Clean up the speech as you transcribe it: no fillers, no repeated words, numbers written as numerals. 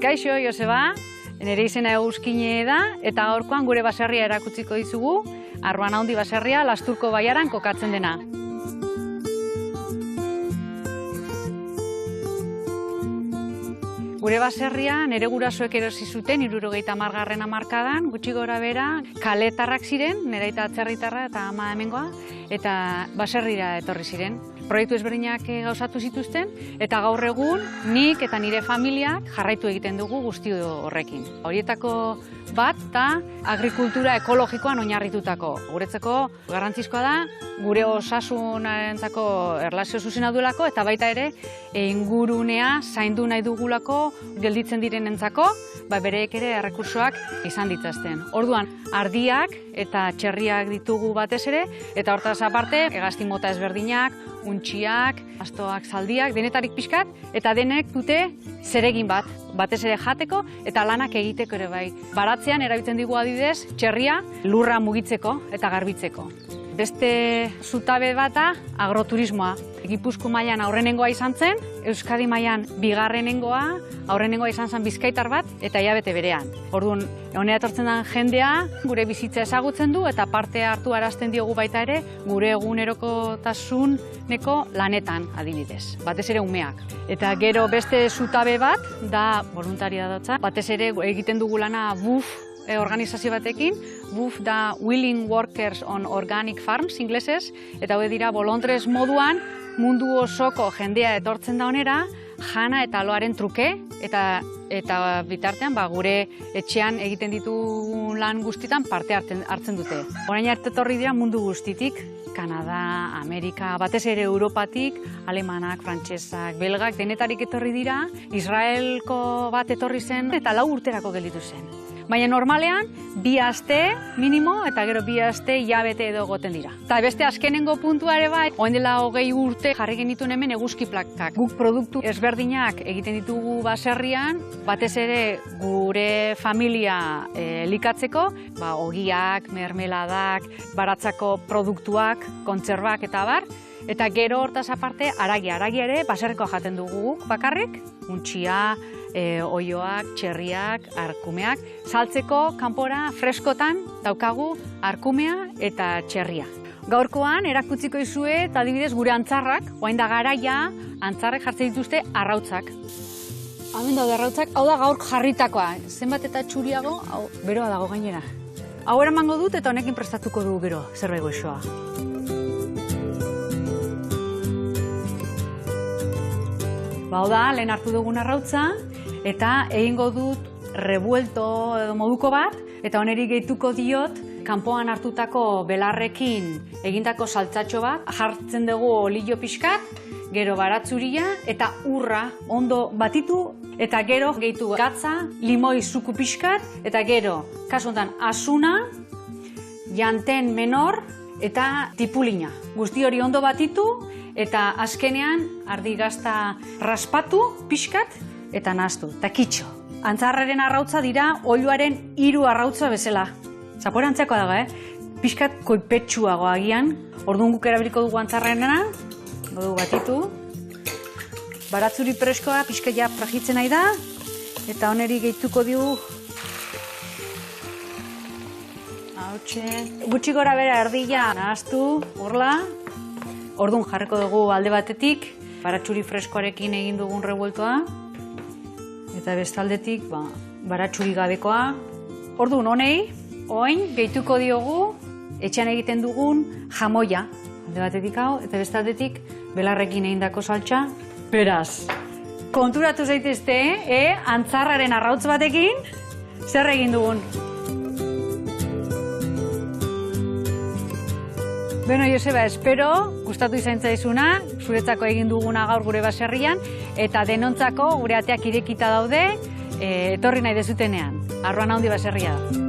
Kaixo, Joseba, nire izena Eguzkine da, eta gaurkoan gure baserria erakutsiko dizugu, Arruan Handi baserria Lasturko baiaran kokatzen dena. Gure baserria nire gurasoek erosi zuten 70. hamarkadan, gutxi gora bera, kaletarrak ziren, nire aita atzerritarra eta ama hemengoa, eta baserrira etorri ziren. Proiektu ezberdinak gauzatu zituzten, eta gaur egun nik eta nire familiak jarraitu egiten dugu guzti horrekin. Horietako bat da agrikultura ekologikoan oinarritutako. Guretzako garrantzizkoa da, gure osasunarentzako erlazio zuzena duelako, eta baita ere ingurunea zaindu nahi dugulako gelditzen direnentzako, bereek ere errekursoak izan ditzazten. Orduan, ardiak eta txerriak ditugu batez ere, eta hortaz aparte, hegazti mota ezberdinak, untxiak, astoak, zaldiak, denetarik pixkat, eta denek dute zeregin bat, batez ere jateko eta lanak egiteko ere bai. Baratzean erabiltzen digu adibidez txerria lurra mugitzeko eta garbitzeko. Beste zutabe bata agroturismoa. Gipuzko mailan aurrenengoa izan zen, Euskadi mailan bigarrenengoa, aurrenengoa izan zen bizkaitar bat eta hilabete berean. Orduan, honera etortzen den jendea gure bizitza ezagutzen du eta parte hartu arazten diogu baita ere gure egunerokotasuneko lanetan adibidez, batez ere umeak. Eta gero beste zutabe bat da voluntaria dotza, batez ere egiten dugu lana WWF organizazio batekin, WWF da Willing Workers on Organic Farms inglesez, eta hau dira bolondrez moduan mundu osoko jendea etortzen da honera, jana eta loaren truke, eta bitartean gure etxean egiten ditugun lan guztietan parte hartzen dute. Orain arte etorri dira mundu guztitik, Kanada, Amerika, batez ere Europatik, alemanak, frantsesak, belgak, denetarik etorri dira, Israelko bat etorri zen, eta 4 urterako gelditu zen. Baina normalean, 2 aste minimo eta gero 2 aste hilabete edo egoten dira. Eta beste azkenengo puntua ere bai, orain dela 20 urte jarri genituen hemen eguzki plakak. Guk produktu ezberdinak egiten ditugu baserrian, batez ere gure familia elikatzeko, ogiak, mermeladak, baratzako produktuak, kontserbak eta bar, eta gero hortaz aparte haragia ere baserrikoa jaten dugu guk bakarrik, untxia, oioak, txerriak, arkumeak. Saltzeko kanpora freskotan daukagu arkumea eta txerria. Gaurkoan erakutsiko dizuet adibidez gure antzarrak, orain da garaia, antzarrek jartzen dituzte arrautzak. Hemen daude arrautzak, hau da gaur jarritakoa. Zenbat eta txuriago, hau beroa dago gainera. Hau eramango dut eta honekin prestatuko dugu gero zerbait goxoa. Hau da, lehen hartu dugun arrautza, eta egingo dut revuelto edo moduko bat, eta honeri gehituko diot, kanpoan hartutako belarrekin egindako saltzatxo bat, jartzen dugu olio pixkat, gero baratzuria eta urra ondo batitu, eta gero gehitu gatza, limoi zuku pixkat, eta gero, kasu honetan, asuna, janten menor eta tipulina. Guzti hori ondo batitu, eta azkenean ardi gazta raspatu pixkat, eta nahaztu, eta kitxo. Antzarraren arrautza dira oiloaren 3 arrautza bezala. Zapore antzekoa dago, pixkat koipetsuago agian. Orduan guk erabiliko dugu antzarrarena, dugu batitu. Baratzuri preskoa pixkat ja fragitzen nahi da, eta honeri gehituko digu. Gutxi gora bera erdila nahaztu, urla. Orduan jarriko dugu alde batetik, baratxuri freskoarekin egin dugun revueltoa. Eta bestaldetik, baratxuri gabekoa. Orduan, honei, orain gehituko diogu etxean egiten dugun jamoia. Alde batetik hau, eta bestaldetik belarrekin egindako saltsa. Beraz, konturatu zaitezte, antzarraren arrautz batekin, zer egin dugun. Beno, Joseba, espero gustatu izan zaizuna, zuretzako egin duguna gaur gure baserrian, eta denontzako gure ateak irekita daude, etorri nahi dezutenean. Arruan Handi baserria da.